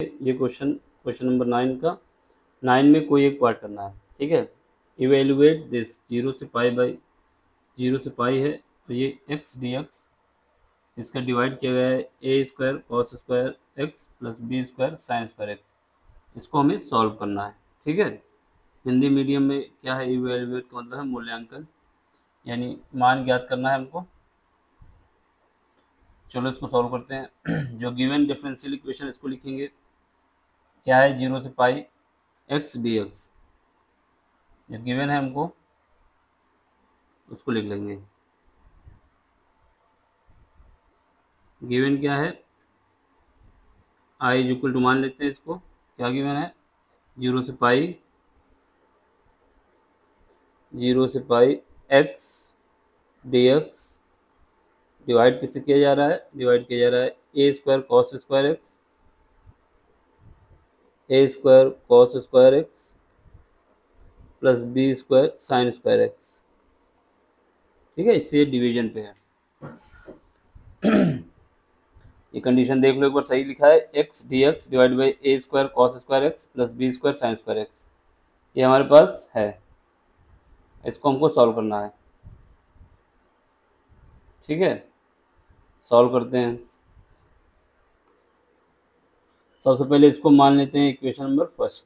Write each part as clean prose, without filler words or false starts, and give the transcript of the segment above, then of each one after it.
ये question number 9 का 9 में कोई एक पार्ट करना है, ठीक है। इवेल्युएट दिस 0 से पाई बाई 0 से पाई है, तो ये एक्स डी एक्स इसका डिवाइड किया गया है a square cos square x plus b square sine square x. इसको हमें सॉल्व करना है, ठीक है। हिंदी मीडियम में क्या है, इवेल्युएट का मतलब है मूल्यांकन, यानी मान ज्ञात करना है हमको। चलो इसको सॉल्व करते हैं। जो गिवन डिफरेंशियल इक्वेशन इसको लिखेंगे, क्या है 0 से पाई एक्स डी एक्स, जो गिवन है हमको उसको लिख लेंगे। गिवन क्या है, आई इज इक्वल टू, मान लेते हैं इसको क्या गिवन है, 0 से pi x d x divide किससे किया जा रहा है, डिवाइड किया जा रहा है a square cos square x, a square cos square x plus b square sine square x, ठीक है। इससे डिवीजन पे है। ये कंडीशन देख लो एक बार, सही लिखा है, x d x divide by a square cos square x plus b square sine square x, ये हमारे पास है। इसको हमको सॉल्व करना है, ठीक है। सॉल्व करते हैं। सबसे पहले इसको मान लेते हैं equation number first.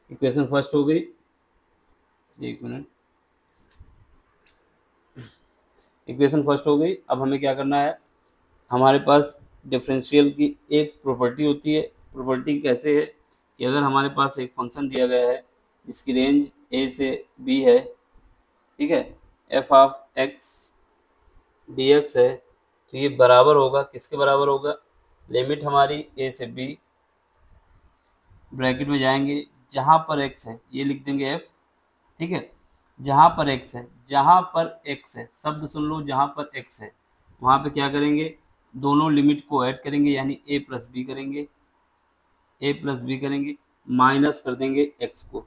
Equation first हो गई, एक मिनट, इक्वेशन फर्स्ट हो गई। अब हमें क्या करना है, हमारे पास डिफरेंशियल की एक प्रॉपर्टी होती है। प्रॉपर्टी कैसे है कि अगर हमारे पास एक फंक्शन दिया गया है जिसकी रेंज ए से बी है, ठीक है, F of x d x है, तो ये बराबर होगा, किसके बराबर होगा, लिमिट हमारी ए से बी, ब्रैकेट में जाएंगे, जहाँ पर एक्स है ये लिख देंगे एफ, ठीक है। जहाँ पर एक्स है, जहाँ पर एक्स है, शब्द सुन लो, जहाँ पर एक्स है वहाँ पे क्या करेंगे, दोनों लिमिट को ऐड करेंगे, यानी ए प्लस बी करेंगे, ए प्लस बी करेंगे, माइनस कर देंगे एक्स को,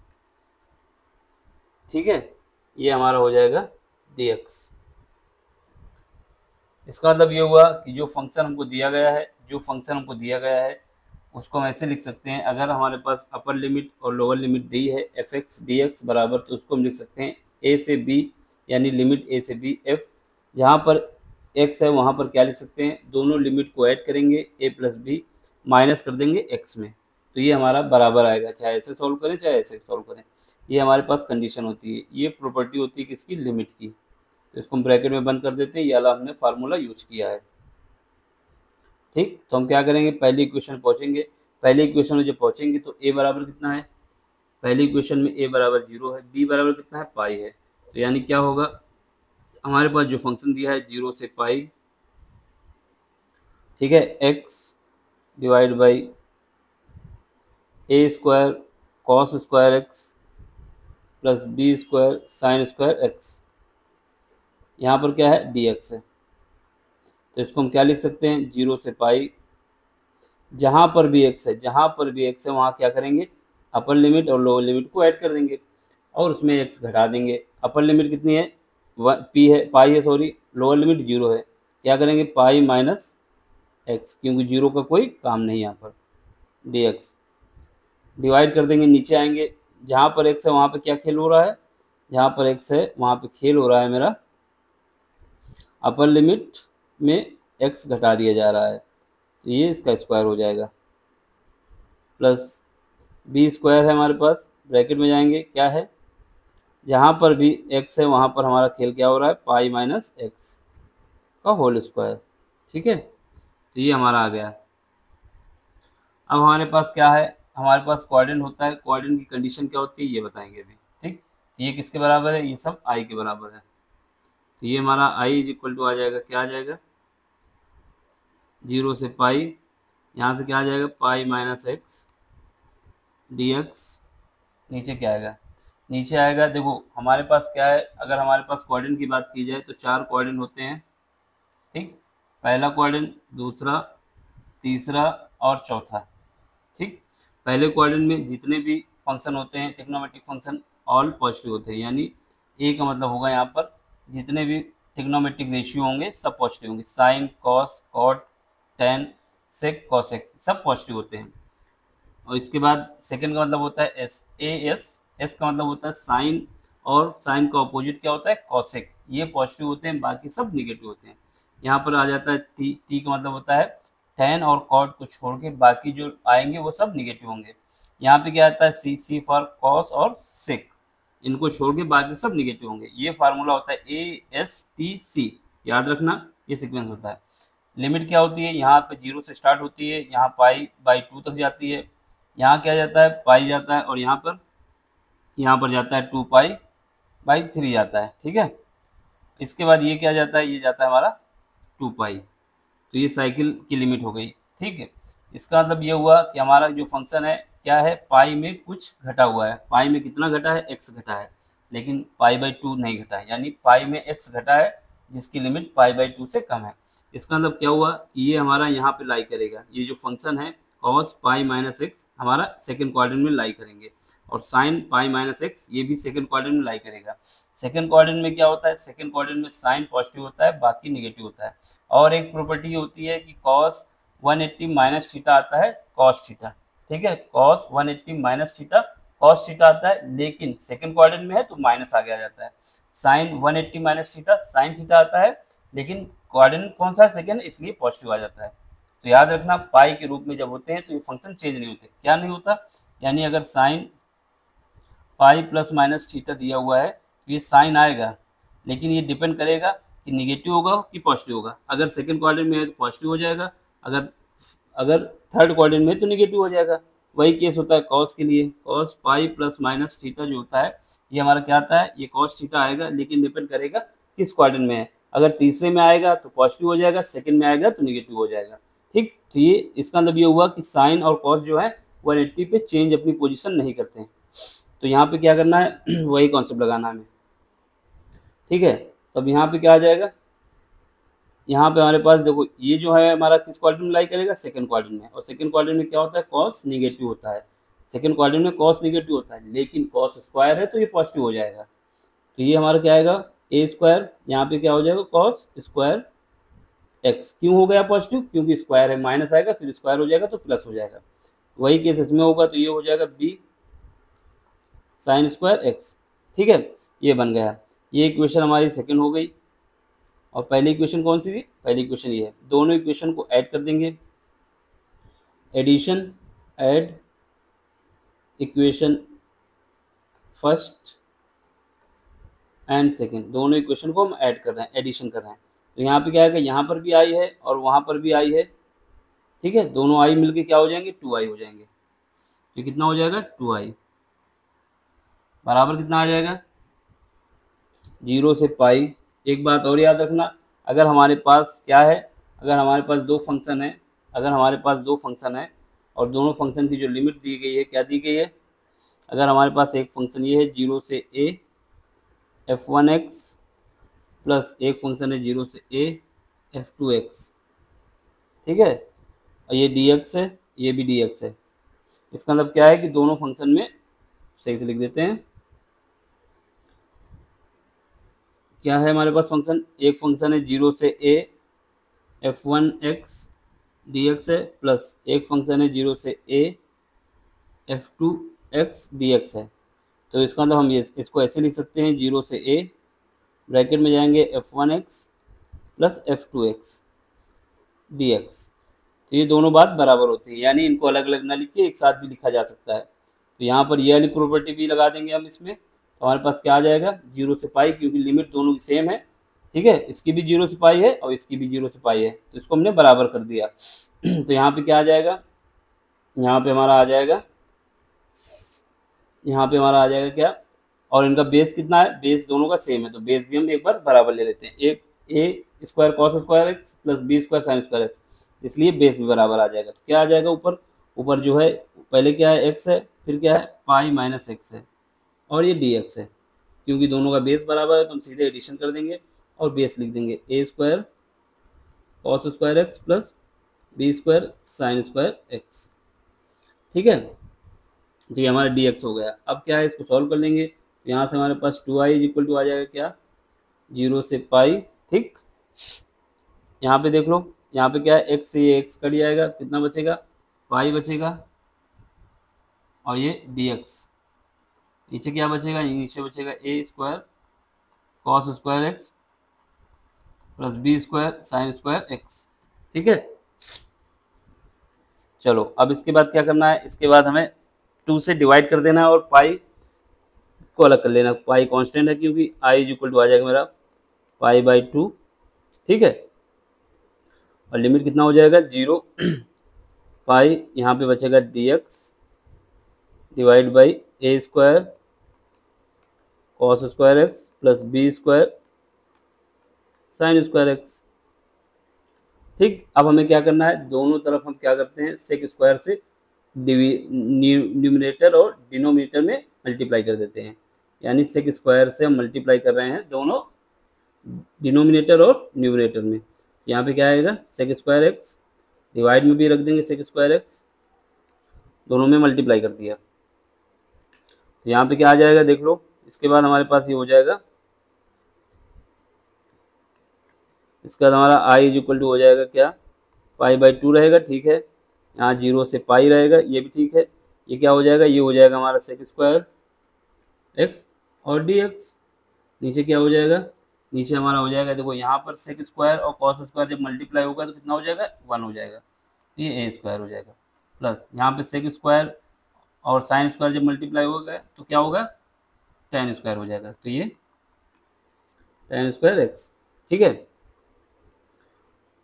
ठीक है। ये हमारा हो जाएगा डी एक्स। इसका मतलब ये हुआ कि जो फंक्शन हमको दिया गया है उसको हम ऐसे लिख सकते हैं। अगर हमारे पास अपर लिमिट और लोअर लिमिट दी है एफ एक्स डी एक्स बराबर, तो उसको हम लिख सकते हैं ए से बी, यानी लिमिट ए से बी एफ। जहाँ पर एक्स है वहाँ पर क्या लिख सकते हैं, दोनों लिमिट को ऐड करेंगे, ए प्लस बी माइनस कर देंगे एक्स में, तो ये हमारा बराबर आएगा, चाहे ऐसे सॉल्व करें चाहे ऐसे सॉल्व करें। ये हमारे पास कंडीशन होती है, ये प्रॉपर्टी होती है किसकी, लिमिट की। तो इसको हम ब्रैकेट में बंद कर देते हैं, ये वाला हमने फार्मूला यूज किया है, ठीक। तो हम क्या करेंगे, पहली इक्वेशन पहुंचेंगे। पहली इक्वेशन में जब पहुंचेंगे तो ए बराबर कितना है, पहली इक्वेशन में ए बराबर 0 है, बी बराबर कितना है, पाई है। तो यानी क्या होगा, हमारे पास जो फंक्शन दिया है 0 से पाई, ठीक है, x divide by a square cos square x plus b square sine square x, यहाँ पर क्या है, डी एक्स है। तो इसको हम क्या लिख सकते हैं, 0 से पाई, जहाँ पर भी एक्स है वहाँ क्या करेंगे, अपर लिमिट और लोअर लिमिट को ऐड कर देंगे और उसमें एक्स घटा देंगे। अपर लिमिट कितनी है, पी है, पाई है सॉरी, लोअर लिमिट 0 है, क्या करेंगे, पाई माइनस एक्स, क्योंकि 0 का कोई काम नहीं यहाँ पर, डी एक्स डिवाइड कर देंगे। नीचे आएंगे, जहाँ पर एक्स है वहाँ पर क्या खेल हो रहा है, जहाँ पर एक्स है वहाँ पर खेल हो रहा है मेरा, अपर लिमिट में एक्स घटा दिया जा रहा है, तो ये इसका स्क्वायर हो जाएगा, प्लस बी स्क्वायर है हमारे पास, ब्रैकेट में जाएंगे, क्या है, जहाँ पर भी एक्स है वहाँ पर हमारा खेल क्या हो रहा है, पाई माइनस एक्स का होल स्क्वायर, ठीक है। तो ये हमारा आ गया। अब हमारे पास क्या है, हमारे पास कोऑर्डिनेट होता है, कोऑर्डिनेट की कंडीशन क्या होती है ये बताएंगे अभी, ठीक। तो ये किसके बराबर है, ये सब आई के बराबर है। तो ये हमारा आई इज इक्वल टू आ जाएगा, क्या आ जाएगा, 0 से पाई, यहाँ से क्या आ जाएगा, पाई माइनस एक्स डी एक्स, नीचे क्या आएगा, नीचे आएगा, देखो हमारे पास क्या है, अगर हमारे पास कोऑर्डिनेट की बात की जाए तो 4 कोऑर्डिनेट होते हैं, ठीक। पहला कोऑर्डिनेट, दूसरा, तीसरा और चौथा, ठीक। पहले कोऑर्डिनेट में जितने भी फंक्शन होते हैं ट्रिग्नोमेट्रिक फंक्शन ऑल पॉजिटिव होते हैं, यानी ए का मतलब होगा यहाँ पर जितने भी ट्रिग्नोमेट्रिक रेशियो होंगे सब पॉजिटिव होंगे, sine cos cot tan sec, cosec सब पॉजिटिव होते हैं। और इसके बाद सेकंड का मतलब होता है एस, ए एस, एस का मतलब होता है साइन, और साइन का अपोजिट क्या होता है कॉसेक, ये पॉजिटिव होते हैं, बाकी सब निगेटिव होते हैं। यहाँ पर आ जाता है टी, टी का मतलब होता है टेन और कॉट को छोड़ के बाकी जो आएंगे वो सब निगेटिव होंगे। यहाँ पे क्या आता है सी, सी फॉर कॉस और सेक, इनको छोड़ के बाकी सब निगेटिव होंगे। ये फार्मूला होता है ए एस टी सी, याद रखना ये सीक्वेंस होता है। लिमिट क्या होती है, यहाँ पे 0 से स्टार्ट होती है, यहाँ पाई बाई 2 तक जाती है, यहाँ क्या जाता है पाई जाता है, और यहाँ पर जाता है 2 पाई बाई 3 जाता है, ठीक है। इसके बाद ये क्या जाता है, ये जाता है हमारा 2 पाई। तो ये साइकिल की लिमिट हो गई, ठीक है। इसका मतलब ये हुआ कि हमारा जो फंक्शन है क्या है, पाई में कुछ घटा हुआ है। पाई में कितना घटा है, एक्स घटा है, लेकिन पाई बाई 2 नहीं घटा है, यानी पाई में एक्स घटा है जिसकी लिमिट पाई बाई 2 से कम है। इसका मतलब क्या हुआ कि ये हमारा यहाँ पे लाई करेगा, ये जो फंक्शन है cos पाई माइनस एक्स हमारा सेकंड क्वाड्रेंट में लाई करेंगे, और साइन पाई माइनस एक्स ये भी सेकंड क्वाड्रेंट में लाई करेगा। सेकंड क्वाड्रेंट में क्या होता है, सेकंड क्वाड्रेंट में साइन पॉजिटिव होता है, बाकी निगेटिव होता है। और एक प्रॉपर्टी होती है कि cos 180 माइनस थीटा आता है cos थीटा, ठीक है, cos 180 minus theta cos theta आता है, लेकिन सेकंड क्वाड्रेंट में है तो माइनस आगे आ जाता है। Sine 180 minus theta sine theta आता है, लेकिन क्वाड्रेंट कौन सा है सेकंड, इसलिए पॉजिटिव आ जाता है। तो याद रखना पाई के रूप में जब होते हैं तो ये फंक्शन चेंज नहीं होते। क्या नहीं होता, यानी अगर sine pi plus minus theta दिया हुआ है तो ये साइन आएगा, लेकिन ये डिपेंड करेगा कि निगेटिव होगा कि पॉजिटिव होगा। अगर सेकंड क्वाड्रेंट में है तो पॉजिटिव हो जाएगा, अगर अगर थर्ड क्वाड्रेंट में है तो निगेटिव हो जाएगा। वही केस होता है कॉस के लिए, cos pi plus minus theta जो होता है ये हमारा क्या आता है, ये कॉस थीटा आएगा, लेकिन डिपेंड करेगा किस क्वाड्रेंट में है। अगर तीसरे में आएगा तो पॉजिटिव हो जाएगा, सेकंड में आएगा तो निगेटिव हो जाएगा, ठीक। तो ये इसका मतलब ये हुआ कि साइन और कॉस जो है 180 पे चेंज अपनी पोजीशन नहीं करते हैं। तो यहाँ पे क्या करना है वही कॉन्सेप्ट लगाना है हमें, ठीक है। तब यहाँ पे क्या आ जाएगा, यहाँ पे हमारे पास देखो ये जो है हमारा किस क्वाड्रेंट में लाई करेगा, सेकंड क्वाड्रेंट में, और सेकंड क्वाड्रेंट में क्या होता है कॉस निगेटिव होता है। सेकंड क्वाड्रेंट में कॉस निगेटिव होता है, लेकिन कॉस स्क्वायर है तो ये पॉजिटिव हो जाएगा। तो ये हमारा क्या आएगा ए स्क्वायर, यहाँ पे क्या हो जाएगा कॉस स्क्वायर एक्स। क्यों हो गया पॉजिटिव, क्योंकि स्क्वायर है, माइनस आएगा फिर स्क्वायर हो जाएगा तो प्लस हो जाएगा। वही केस इसमें होगा, तो ये हो जाएगा बी साइन स्क्वायर एक्स, ठीक है। ये बन गया, ये इक्वेशन हमारी सेकंड हो गई। और पहली इक्वेशन कौन सी थी, पहली इक्वेशन ये है। दोनों इक्वेशन को ऐड कर देंगे, addition, add equation first and second, दोनों इक्वेशन को हम ऐड कर रहे हैं, एडिशन कर रहे हैं। तो यहाँ पे क्या है, यहाँ पर भी आई है और वहाँ पर भी आई है, ठीक है। दोनों आई मिलके क्या हो जाएंगे, 2i हो जाएंगे। तो कितना हो जाएगा 2i बराबर कितना आ जाएगा 0 से पाई। एक बात और याद रखना, अगर हमारे पास क्या है, अगर हमारे पास दो फंक्शन है, अगर हमारे पास दो फंक्शन है और दोनों फंक्शन की जो लिमिट दी गई है क्या दी गई है, अगर हमारे पास एक फंक्शन ये है 0 से a f1x प्लस एक फंक्शन है 0 से a f2x, ठीक है, और ये dx है, ये भी dx है। इसका मतलब क्या है कि दोनों फंक्शन में, सही से लिख देते हैं, क्या है हमारे पास फंक्शन, एक फंक्शन है 0 से a f1x dx है, प्लस एक फंक्शन है 0 से a f2x dx है। तो इसका मतलब हम ये इसको ऐसे लिख सकते हैं, 0 से a ब्रैकेट में जाएंगे f1x प्लस f2x dx। तो ये दोनों बात बराबर होती है, यानी इनको अलग अलग ना लिख के एक साथ भी लिखा जा सकता है। तो यहाँ पर ये वाली प्रॉपर्टी भी लगा देंगे हम इसमें, तो हमारे पास क्या आ जाएगा 0 से पाई, क्योंकि लिमिट दोनों की सेम है, ठीक है। इसकी भी 0 से पाई है और इसकी भी 0 से पाई है, तो इसको हमने बराबर कर दिया। तो यहाँ पे क्या आ जाएगा, यहाँ पे हमारा आ जाएगा, यहाँ पे हमारा आ जाएगा क्या, और इनका बेस कितना है, बेस दोनों का सेम है, तो बेस भी हम एक बार बराबर ले लेते हैं। एक a square cos square x plus b square sine square x, इसलिए बेस भी बराबर आ जाएगा। तो क्या आ जाएगा ऊपर, ऊपर जो है पहले क्या है x है, फिर क्या है पाई माइनस एक्स है, और ये dx है। क्योंकि दोनों का बेस बराबर है तो हम सीधे एडिशन कर देंगे और बेस लिख देंगे a square cos square x plus b square sine square x, ठीक है। तो ये हमारा dx हो गया। अब क्या है, इसको सॉल्व कर लेंगे, तो यहाँ से हमारे पास 2i इक्वल टू आ जाएगा क्या 0 से पाई, ठीक। यहाँ पे देख लो, यहाँ पे क्या है, x से ये x कट जाएगा, कितना बचेगा, पाई बचेगा, और ये dx, नीचे क्या बचेगा, नीचे बचेगा a square cos square x plus b square sine square x. ठीक है, चलो अब इसके बाद क्या करना है, इसके बाद हमें 2 से डिवाइड कर देना है और पाई को अलग कर लेना। पाई कांस्टेंट है क्योंकि आई इज इक्वल टू आ जाएगा मेरा पाई बाई 2। ठीक है, और लिमिट कितना हो जाएगा, 0 पाई, यहाँ पे बचेगा dx divide by a square cos square x plus b square sine square x. ठीक, अब हमें क्या करना है, दोनों तरफ हम क्या करते हैं, सेक स्क्वायर से न्यूमिनेटर और डिनोमिनेटर में मल्टीप्लाई कर देते हैं, यानी सेक स्क्वायर से हम मल्टीप्लाई कर रहे हैं दोनों डिनोमिनेटर और न्यूमिनेटर में। यहाँ पे क्या आएगा, सेक स्क्वायर एक्स, डिवाइड में भी रख देंगे सेक स्क्वायर एक्स, दोनों में मल्टीप्लाई कर दिया, तो यहाँ पे क्या आ जाएगा देख लो। इसके बाद हमारे पास ये हो जाएगा, इसके बाद हमारा आई इज इक्वल टू हो जाएगा क्या, पाई बाई 2 रहेगा। ठीक है, यहाँ 0 से पाई रहेगा, ये भी ठीक है। ये क्या हो जाएगा, ये हो जाएगा हमारा सेक स्क्वायर एक्स और डी एक्स। नीचे क्या हो जाएगा, नीचे हमारा हो जाएगा, देखो यहाँ पर सेक स्क्वायर और कॉस स्क्वायर जब मल्टीप्लाई होगा तो कितना हो जाएगा, 1 हो जाएगा, ये ए स्क्वायर हो जाएगा, प्लस यहाँ पे सेक स्क्वायर और साइन स्क्वायर जब मल्टीप्लाई होगा तो क्या होगा, tan स्क्वायर हो जाएगा, तो ये tan स्क्वायर एक्स। ठीक है,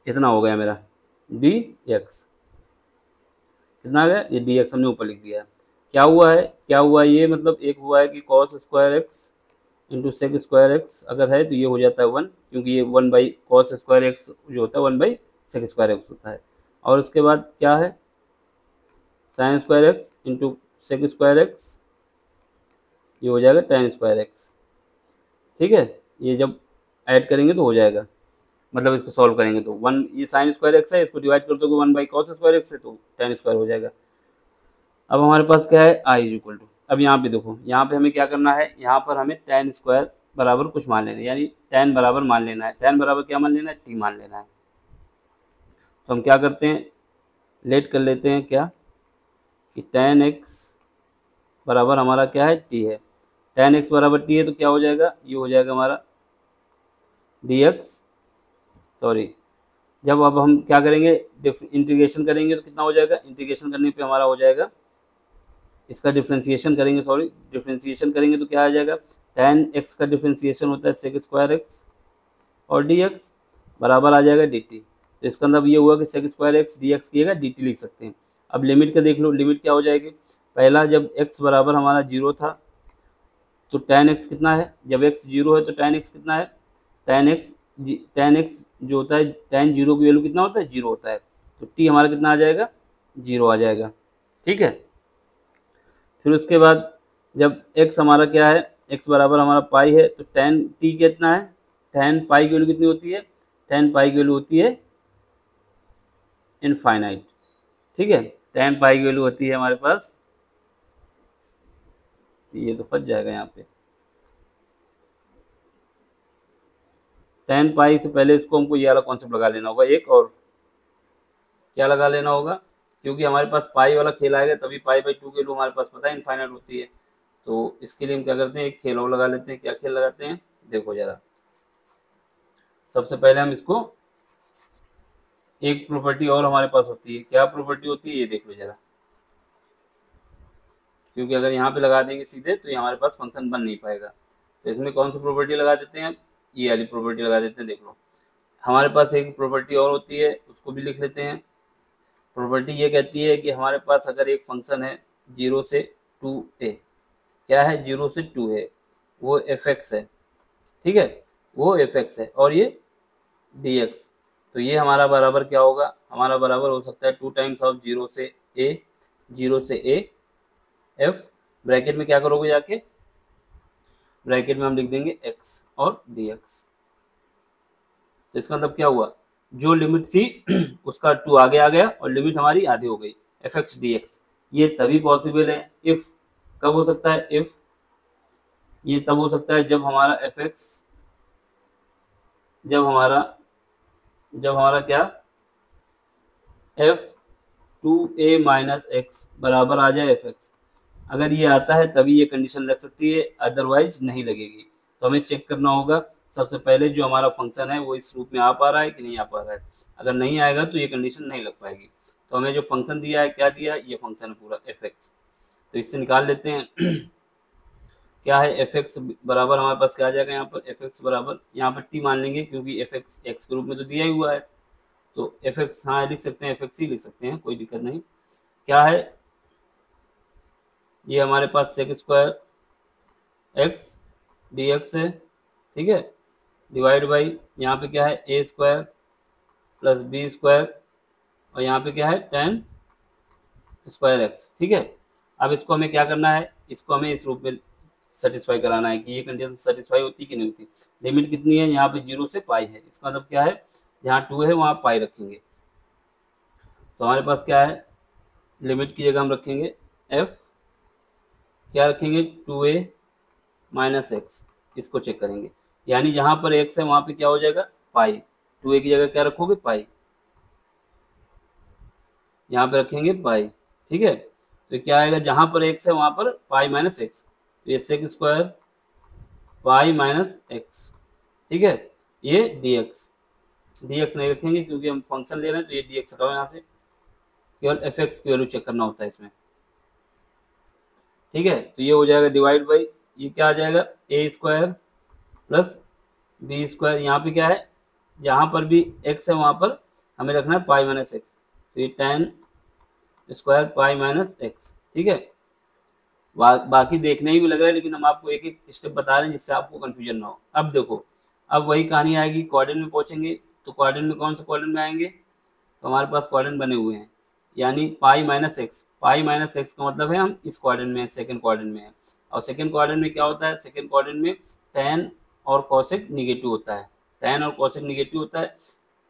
कितना हो गया मेरा डी एक्स, कितना आ गया, ये डी एक्स हमने ऊपर लिख दिया है। क्या हुआ है, क्या हुआ है, ये मतलब एक हुआ है कि cos square x into sec square x अगर है तो ये हो जाता है 1, क्योंकि ये 1 बाई कॉस स्क्वायर एक्स जो होता है 1 बाई सेक स्क्वायर एक्स होता है। और उसके बाद क्या है, sine square x into sec square x, ये हो जाएगा tan स्क्वायर एक्स। ठीक है, ये जब ऐड करेंगे तो हो जाएगा, मतलब इसको सॉल्व करेंगे तो 1, ये साइन स्क्वायर एक्स है, इसको डिवाइड कर दोगे 1 बाई कॉस स्क्वायर एक्स है तो tan स्क्वायर हो जाएगा। अब हमारे पास क्या है, आई इज इक्वल टू, अब यहाँ पे देखो, यहाँ पे हमें क्या करना है, यहाँ पर हमें tan स्क्वायर बराबर कुछ मान लेना है, यानी tan बराबर मान लेना है। tan बराबर क्या मान लेना है, t मान लेना है। तो हम क्या करते हैं, लेट कर लेते हैं क्या, कि tan x बराबर हमारा क्या है, t है। tan x बराबर t है तो क्या हो जाएगा, ये हो जाएगा हमारा dx, सॉरी, जब अब हम क्या करेंगे, इंटीग्रेशन करेंगे तो कितना हो जाएगा, इंटीग्रेशन करने पे हमारा हो जाएगा, इसका डिफ्रेंसिएशन करेंगे, सॉरी डिफ्रेंसिएशन करेंगे तो क्या आ जाएगा, tan x का डिफ्रेंसिएशन होता है सेक स्क्वायर एक्स और dx बराबर आ जाएगा dt। तो इसका मतलब ये हुआ कि सेक स्क्वायर एक्स dx की जगह dt लिख सकते हैं। अब लिमिट का देख लो, लिमिट क्या हो जाएगी, पहला जब x बराबर हमारा 0 था तो tan x कितना है, जब x 0 है तो tan x कितना है, tan x जो होता है, tan 0 की वैल्यू कितना होता है, 0 होता है, तो t हमारा कितना आ जाएगा, 0 आ जाएगा। ठीक है, फिर उसके बाद जब x हमारा क्या है, x बराबर हमारा पाई है तो tan t कितना है, tan पाई की वैल्यू कितनी होती है, tan पाई की वैल्यू होती है इनफाइनाइट। ठीक है, tan पाई की वैल्यू होती है हमारे पास, ये तो फंस जाएगा यहाँ पे, tan पाई से पहले इसको हमको ये वाला कॉन्सेप्ट लगा लेना होगा, एक और क्या लगा लेना होगा, क्योंकि हमारे पास पाई वाला खेल आएगा तभी पाई बाई 2 की वैल्यू हमारे पास पता है इनफाइनाइट होती है। तो इसके लिए हम क्या करते हैं, एक खेल और लगा लेते हैं। क्या खेल लगाते हैं, देखो जरा, सबसे पहले हम इसको, एक प्रॉपर्टी और हमारे पास होती है, क्या प्रॉपर्टी होती है ये देख लो जरा, क्योंकि अगर यहाँ पे लगा देंगे सीधे तो ये हमारे पास फंक्शन बन नहीं पाएगा। तो इसमें कौन सी प्रॉपर्टी लगा देते हैं, ये वाली प्रॉपर्टी लगा देते हैं। देख लो, हमारे पास एक प्रॉपर्टी और होती है, उसको भी लिख लेते हैं। प्रॉपर्टी ये कहती है कि हमारे पास अगर एक फंक्शन है 0 से 2a, क्या है, 0 से 2a, वो fx है। ठीक है, वो fx है और ये dx, तो ये हमारा बराबर क्या होगा, हमारा बराबर हो सकता है 2 टाइम्स ऑफ 0 से a, 0 से a f, ब्रैकेट में क्या करोगे जाके, ब्रैकेट में हम लिख देंगे x और dx। तो इसका मतलब क्या हुआ, जो लिमिट थी उसका 2 आगे आ गया और लिमिट हमारी आधी हो गई, fx dx। ये तभी पॉसिबल है, इफ, कब हो सकता है, इफ, ये तब हो सकता है जब हमारा fx, जब हमारा क्या, एफ टू ए माइनस एक्स बराबर आ जाए एफ एक्स। अगर ये आता है तभी ये कंडीशन लग सकती है, अदरवाइज नहीं लगेगी। तो हमें चेक करना होगा सबसे पहले जो हमारा फंक्शन है वो इस रूप में आ पा रहा है कि नहीं आ पा रहा है। अगर नहीं आएगा तो ये कंडीशन नहीं लग पाएगी। तो हमें जो फंक्शन दिया है, क्या दिया है, ये फंक्शन है पूरा एफ एक्स। तो इससे निकाल लेते हैं क्या है एफ एक्स बराबर हमारे पास क्या आ जाएगा, यहाँ पर एफ एक्स बराबर, यहाँ पर टी मान लेंगे क्योंकि एफ एक्स एक्स के रूप में तो दिया ही हुआ है। तो एफ एक्स हाँ लिख सकते हैं, एफ एक्स ही लिख सकते हैं, कोई दिक्कत नहीं। क्या है, ये हमारे पास sec square x d x है, ठीक है, डिवाइड बाई यहाँ पे क्या है a square plus b square और यहाँ पे क्या है टेन स्क्वायर एक्स, ठीक है। अब इसको हमें क्या करना है, इसको हमें इस रूप में सेटिस्फाई कराना है कि ये कंडीशन सेटिस्फाई होती कि नहीं होती। लिमिट कितनी है, यहाँ पे 0 से पाई है, इसका मतलब क्या है, जहाँ 2 है वहाँ पाई रखेंगे। तो हमारे पास क्या है, लिमिट की जगह हम रखेंगे एफ, क्या रखेंगे 2a माइनस एक्स, इसको चेक करेंगे। यानी जहाँ पर एक्स है वहाँ पे क्या हो जाएगा पाई, 2a की जगह क्या रखोगे पाई, यहाँ पे रखेंगे पाई, ठीक है। तो क्या आएगा, जहाँ पर एक्स है वहाँ पर पाई माइनस एक्स, तो ये sec square pi minus x, ठीक है। ये dx, dx नहीं रखेंगे क्योंकि हम फंक्शन ले रहे हैं, तो ये dx हटाओ यहाँ से, केवल एफ एक्स की वैल्यू चेक करना होता है इसमें, ठीक है। तो ये हो जाएगा डिवाइड बाई, ये क्या आ जाएगा a square plus b square, यहाँ पे क्या है, जहाँ पर भी एक्स है वहाँ पर हमें रखना है पाई माइनस एक्स, तो ये ten square pi minus x, ठीक है। बाकी देखने ही भी लग रहा है, लेकिन हम आपको एक एक स्टेप बता रहे हैं जिससे आपको कंफ्यूजन ना हो। अब देखो, अब वही कहानी आएगी, क्वाड्रेंट में पहुंचेंगे तो क्वाड्रेंट में कौन से क्वाड्रेंट में आएंगे, तो हमारे पास क्वाड्रेंट बने हुए हैं, यानी पाई माइनस एक्स, पाई माइनस एक्स का मतलब है हम इस क्वाड्रेंट में, सेकंड क्वाड्रेंट में है। और सेकंड क्वाड्रेंट में क्या होता है, सेकंड क्वाड्रेंट में tan और cosec निगेटिव होता है, tan और cosec निगेटिव होता है,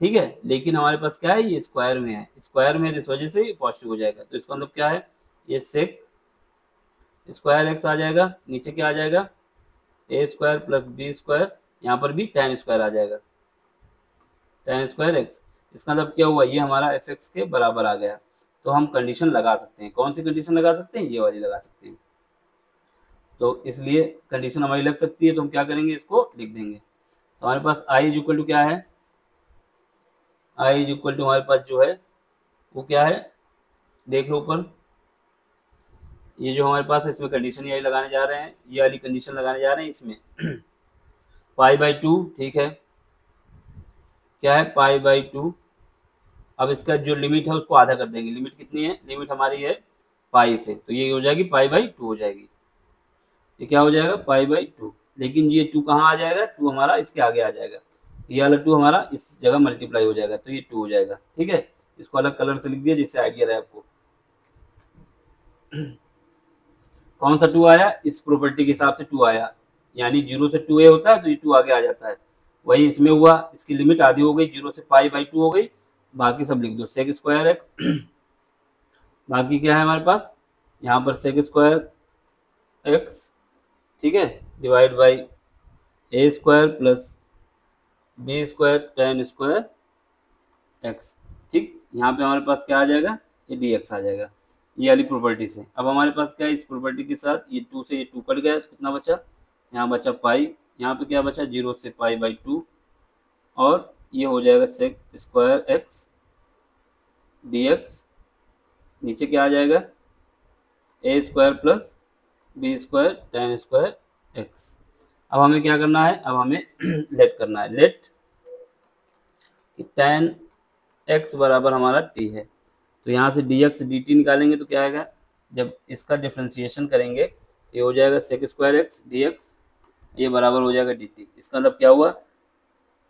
ठीक है। लेकिन हमारे पास क्या है, ये स्क्वायर में है, स्क्वायर में है, इस वजह से ये पॉजिटिव हो जाएगा। तो इसका मतलब क्या है, ये सेक स्क्वायर एक्स आ जाएगा, नीचे क्या आ जाएगा a square plus b square, यहाँ पर भी tan स्क्वायर आ जाएगा, tan स्क्वायर एक्स। इसका मतलब क्या हुआ, ये हमारा एफ एक्स के बराबर आ गया। तो हम कंडीशन लगा सकते हैं, कौन सी कंडीशन लगा सकते हैं, ये वाली लगा सकते हैं। तो इसलिए कंडीशन हमारी लग सकती है, तो हम क्या करेंगे, इसको लिख देंगे। तो हमारे पास आई इज इक्वल टू क्या है, आई इज इक्वल टू हमारे पास जो है वो क्या है, देख लो ऊपर, ये जो हमारे पास है इसमें कंडीशन यही लगाने जा रहे हैं, ये वाली कंडीशन लगाने जा रहे हैं इसमें पाई बाई टू, ठीक है, क्या है पाई बाई टू। अब इसका जो लिमिट है उसको आधा कर देंगे, लिमिट कितनी है, लिमिट हमारी है पाई से, तो ये हो जाएगी पाई बाई टू हो जाएगी, ये क्या हो जाएगा पाई बाई टू। लेकिन ये टू कहाँ आ जाएगा, टू हमारा इसके आगे आ जाएगा, ये वाला टू हमारा इस जगह मल्टीप्लाई हो जाएगा, तो ये टू हो जाएगा, ठीक है। इसको अलग कलर से लिख दिया जिससे आइडिया रहे आपको। कौन सा टू आया, इस प्रॉपर्टी के हिसाब से टू आया, यानी 0 से 2a होता है तो ये 2 आगे आ जाता है, वही इसमें हुआ, इसकी लिमिट आधी हो गई, 0 से पाई बाई टू हो गई। बाकी सब लिख दो, सेक स्क्वायर एक्स बाकी क्या है हमारे पास, यहाँ पर सेक स्क्वायर एक्स, ठीक है, divide by a square plus b square tan square x, ठीक। यहाँ पे हमारे पास क्या आ जाएगा, ये डी एक्स आ जाएगा, ये वाली प्रॉपर्टी से। अब हमारे पास क्या है, इस प्रॉपर्टी के साथ ये 2 से ये 2 कट गया, कितना बचा, यहाँ बचा पाई, यहाँ पे क्या बचा 0 से पाई बाई टू, और ये हो जाएगा sec square x d x, नीचे क्या आ जाएगा a square plus b square tan square x. अब हमें क्या करना है, अब हमें लेट करना है, लेट टेन एक्स बराबर हमारा टी है, तो यहाँ से डी एक्स डी टी निकालेंगे तो क्या आएगा, जब इसका डिफ्रेंसिएशन करेंगे ये हो जाएगा sec square x d x, ये बराबर हो जाएगा डी टी। इसका मतलब क्या हुआ,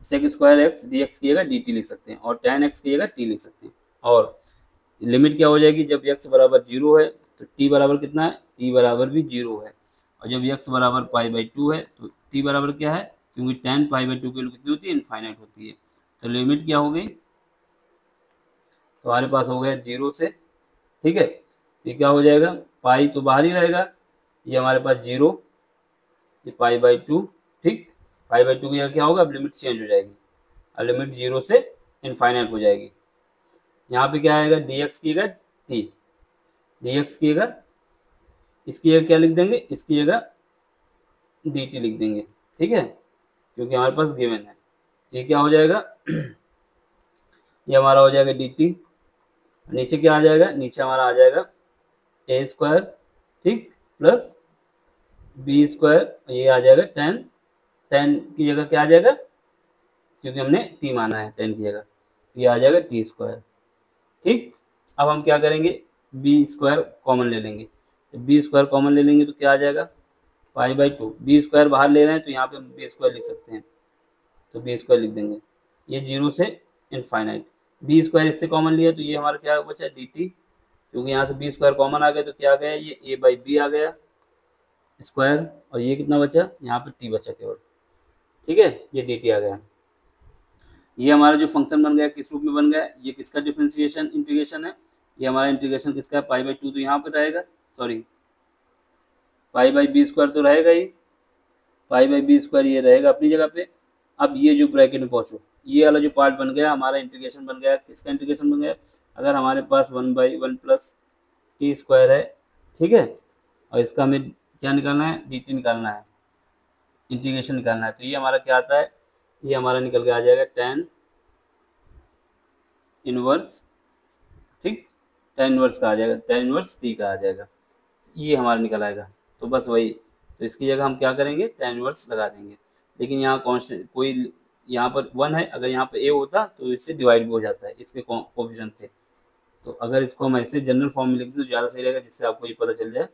sec square x d x की जगह डी टी लिख सकते हैं और टेन एक्स की जगह टी लिख सकते हैं। और लिमिट क्या हो जाएगी, जब एक्स बराबर 0 है तो टी बराबर कितना है, टी बराबर भी 0 है, और जब एक्स बराबर पाई बाई टू है तो टी बराबर क्या है, क्योंकि टेन पाई बाई टू की वैल्यू कितनी होती है, इनफाइनाइट होती है। तो लिमिट क्या हो गई, तो हमारे पास हो गया 0 से, ठीक है, ये क्या हो जाएगा, पाई तो बाहर ही रहेगा, ये हमारे पास 0, ये पाई बाई टू, ठीक, पाई बाई टू की जगह क्या होगा, अब लिमिट चेंज हो जाएगी, अब लिमिट 0 से इनफाइनाइट हो जाएगी, यहाँ पे क्या आएगा, dx की जगह t, dx की जगह इसकी जगह क्या लिख देंगे, इसकी जगह dt लिख देंगे, ठीक है, क्योंकि हमारे पास गिवन है। ये क्या हो जाएगा, ये हमारा हो जाएगा dt, नीचे क्या आ जाएगा, नीचे हमारा आ जाएगा a स्क्वायर, ठीक, प्लस बी स्क्वायर, ये आ जाएगा टेन, टेन की जगह क्या आ जाएगा, क्योंकि हमने t माना है टेन की जगह, ये आ जाएगा t स्क्वायर, ठीक। अब हम क्या करेंगे, बी स्क्वायर कॉमन ले लेंगे, बी स्क्वायर कॉमन ले लेंगे तो क्या आ जाएगा, pi by two, b square बाहर ले रहे हैं तो यहाँ पे हम बी स्क्वायर लिख सकते हैं, तो बी स्क्वायर लिख देंगे, ये जीरो से इनफाइनाइट, बी स्क्वायर इससे कॉमन लिया तो ये हमारा क्या बचा, डी टी, क्योंकि यहाँ से बी स्क्वायर कॉमन आ गया तो क्या आ गया, ये ए बाई बी आ गया स्क्वायर, और ये कितना बचा, यहाँ पे टी बचा केवल, ठीक है, ये डी टी आ गया। ये हमारा जो फंक्शन बन गया किस रूप में बन गया, ये किसका डिफरेंशिएशन इंटीग्रेशन है, ये हमारा इंटीग्रेशन किसका है, पाई बाई टू, तो यहाँ पर रहेगा, sorry pi by b square तो रहेगा ही, पाई बाई बी स्क्वायर ये रहेगा अपनी जगह पे। अब ये जो ब्रैकेट में पहुँचो, ये वाला जो पार्ट बन गया हमारा इंटीग्रेशन बन गया, किसका इंटीग्रेशन बन गया, अगर हमारे पास one by one plus t square है, ठीक है, और इसका हमें क्या निकालना है, डी टी निकालना है, इंटीग्रेशन निकालना है, तो ये हमारा क्या आता है, ये हमारा निकल के आ जाएगा टेन इनवर्स, ठीक, टेन इनवर्स का आ जाएगा, टेन इनवर्स टी का आ जाएगा, ये हमारा निकल आएगा। तो बस वही, तो इसकी जगह हम क्या करेंगे, टेन इनवर्स लगा देंगे, लेकिन यहाँ कांस्टेंट कोई, यहाँ पर वन है, अगर यहाँ पर ए होता तो इससे डिवाइड भी हो जाता है इसके कोएफिशिएंट से, तो अगर इसको हम ऐसे जनरल फॉर्म में लिख दें तो ज़्यादा सही रहेगा, जिससे आपको ये पता चल जाए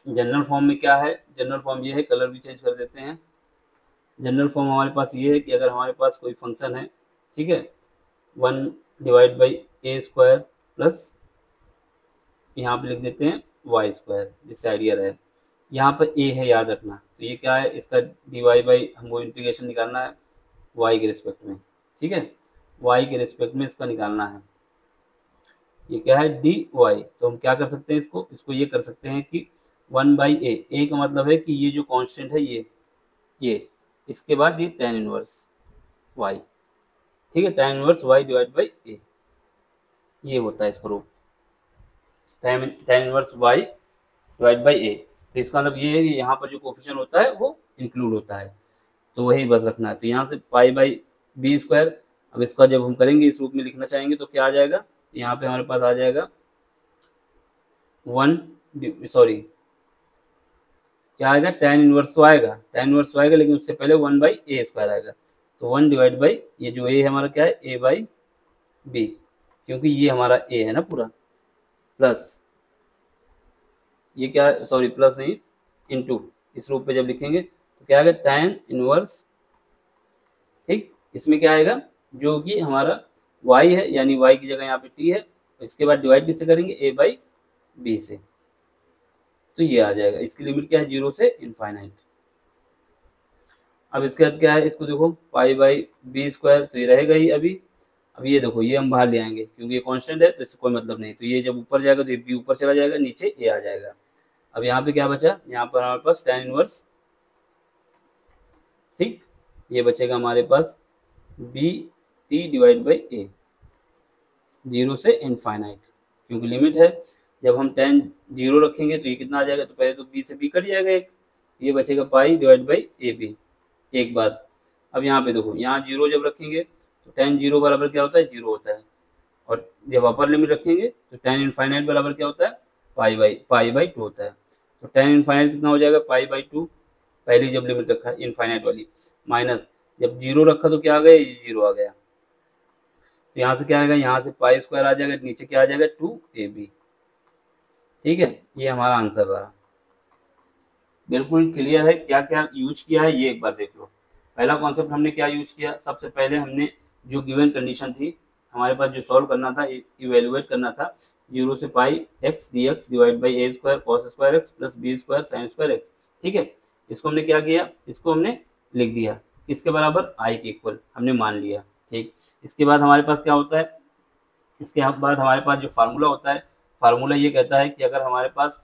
जनरल फॉर्म में क्या है। जनरल फॉर्म ये है, कलर भी चेंज कर देते हैं। जनरल फॉर्म हमारे पास ये है कि अगर हमारे पास कोई फंक्शन है, ठीक है, one divide by a square plus यहाँ पे लिख देते हैं वाई स्क्वायर, जिससे आइडिया रहे, यहाँ पर ए है याद रखना, तो ये क्या है, इसका डी वाई बाई हमको इंटीग्रेशन निकालना है वाई के रिस्पेक्ट में, ठीक है, वाई के रिस्पेक्ट में इसका निकालना है, ये क्या है डी वाई, तो हम क्या कर सकते हैं, इसको ये कर सकते हैं कि वन बाई ए का मतलब है कि ये जो कांस्टेंट है ये इसके बाद ये टेन इनवर्स वाई, ठीक है, tan inverse y divide by a, ये होता है इसका रूप, tan inverse y divide by a, तो इसका मतलब ये है कि यहाँ पर जो कोफिशिएंट होता है वो इंक्लूड होता है, तो वही बस रखना है। तो यहाँ से पाई बाई बी स्क्वायर, अब इसका जब हम करेंगे इस रूप में लिखना चाहेंगे तो क्या आ जाएगा, यहाँ पे हमारे पास आ जाएगा वन, सॉरी क्या आएगा, टेन इनवर्स तो आएगा, टेन इनवर्स तो आएगा, लेकिन उससे पहले वन बाई ए स्क्वायर आएगा, तो वन डिवाइड बाई ये जो ए है हमारा क्या है, ए बाई बी, क्योंकि ये हमारा ए है ना पूरा, प्लस ये क्या, सॉरी प्लस नहीं, इनटू, इस रूप पे जब लिखेंगे तो क्या आएगा, टेन इनवर्स, ठीक, इसमें क्या आएगा, जो कि हमारा y है, यानी y की जगह यहाँ पे t है, इसके बाद डिवाइड किससे करेंगे, a बाई बी से, तो ये आ जाएगा, इसकी लिमिट क्या है, जीरो से इनफाइनाइट। अब इसके बाद क्या है, इसको देखो पाई बाई बी स्क्वायर, तो ये रहेगा ही अभी, अब ये देखो ये हम बाहर ले आएंगे क्योंकि ये कांस्टेंट है तो इससे कोई मतलब नहीं, तो ये जब ऊपर जाएगा तो ये बी ऊपर चला जाएगा, नीचे ए आ जाएगा। अब यहाँ पे क्या बचा, यहाँ पर हमारे पास टेन इनवर्स, ठीक, ये बचेगा हमारे पास b t divide by a, zero से इनफाइनाइट, क्योंकि लिमिट है, जब हम टेन जीरो रखेंगे तो ये कितना आ जाएगा, तो पहले तो बी से बी कट जाएगा एक, ये बचेगा pi divide by a b एक बार। अब यहाँ पे देखो, यहाँ जीरो जब रखेंगे तो टेन जीरो बराबर क्या होता है, जीरो होता है, और जब अपर लिमिट रखेंगे तो टेन इनफाइनाइट बराबर क्या होता है, पाई बाई टू होता है, तो टेन इनफाइनाइट कितना हो जाएगा, पाई बाई टू, पहली जब लिमिट रखा है इनफाइनाइट वाली, माइनस जब जीरो रखा तो क्या आ गया, ये जीरो आ गया, तो यहाँ से क्या आएगा, यहाँ से पाई स्क्वायर आ जाएगा, नीचे क्या आ जाएगा, टू ए बी, ठीक है, ये हमारा आंसर रहा। बिल्कुल क्लियर है, क्या क्या यूज किया है ये एक बार देख लो। पहला कॉन्सेप्ट हमने क्या यूज किया, सबसे पहले हमने जो गिवन कंडीशन थी हमारे पास, जो सॉल्व करना था, इवेलुएट करना था, जीरो से pi x d x divide by a square cos square x plus b square sine square x, ठीक है, इसको हमने क्या किया, इसको हमने लिख दिया किसके बराबर, आई के इक्वल हमने मान लिया, ठीक। इसके बाद हमारे पास क्या होता है, इसके बाद हमारे पास जो फार्मूला होता है, फार्मूला ये कहता है कि अगर हमारे पास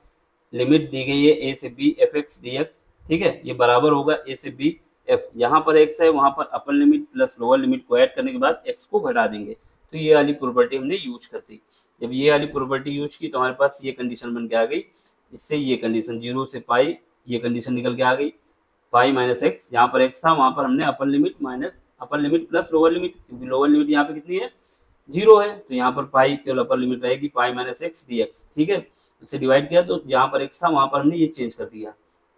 लिमिट दी गई है ए से b f x d x, ठीक है, ये बराबर होगा ए से बी एफ, यहाँ पर एक्स है, वहाँ पर upper limit plus lower limit को ऐड करने के बाद एक्स को घटा देंगे, तो ये वाली प्रॉपर्टी हमने यूज कर दी। जब ये वाली प्रॉपर्टी यूज की तो हमारे पास ये कंडीशन बन के आ गई। इससे ये कंडीशन 0 से पाई, ये कंडीशन निकल के आ गई। पाई माइनस एक्स, जहाँ पर एक्स था वहाँ पर हमने upper limit plus lower limit, क्योंकि लोअर लिमिट यहाँ पे कितनी है 0 है, तो यहाँ पर पाई केवल अपर लिमिट रहेगी, पाई माइनस एक्स डी एक्स। ठीक है, इससे डिवाइड किया तो जहाँ पर एक्स था वहाँ पर हमने ये चेंज कर दिया।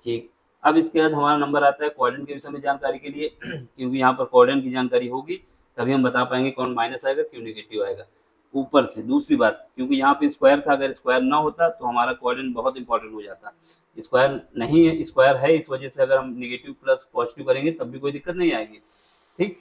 ठीक, अब इसके बाद हमारा नंबर आता है कोऑर्डिनेट के विषय में जानकारी के लिए क्योंकि यहाँ पर कोऑर्डिनेट की जानकारी होगी तभी हम बता पाएंगे कौन माइनस आएगा क्यों नेगेटिव आएगा। ऊपर से दूसरी बात, क्योंकि यहाँ पे स्क्वायर था, अगर स्क्वायर ना होता तो हमारा कोऑर्डिनेट बहुत इंपॉर्टेंट हो जाता। स्क्वायर नहीं है, स्क्वायर है, इस वजह से अगर हम नेगेटिव प्लस पॉजिटिव करेंगे तब भी कोई दिक्कत नहीं आएगी। ठीक,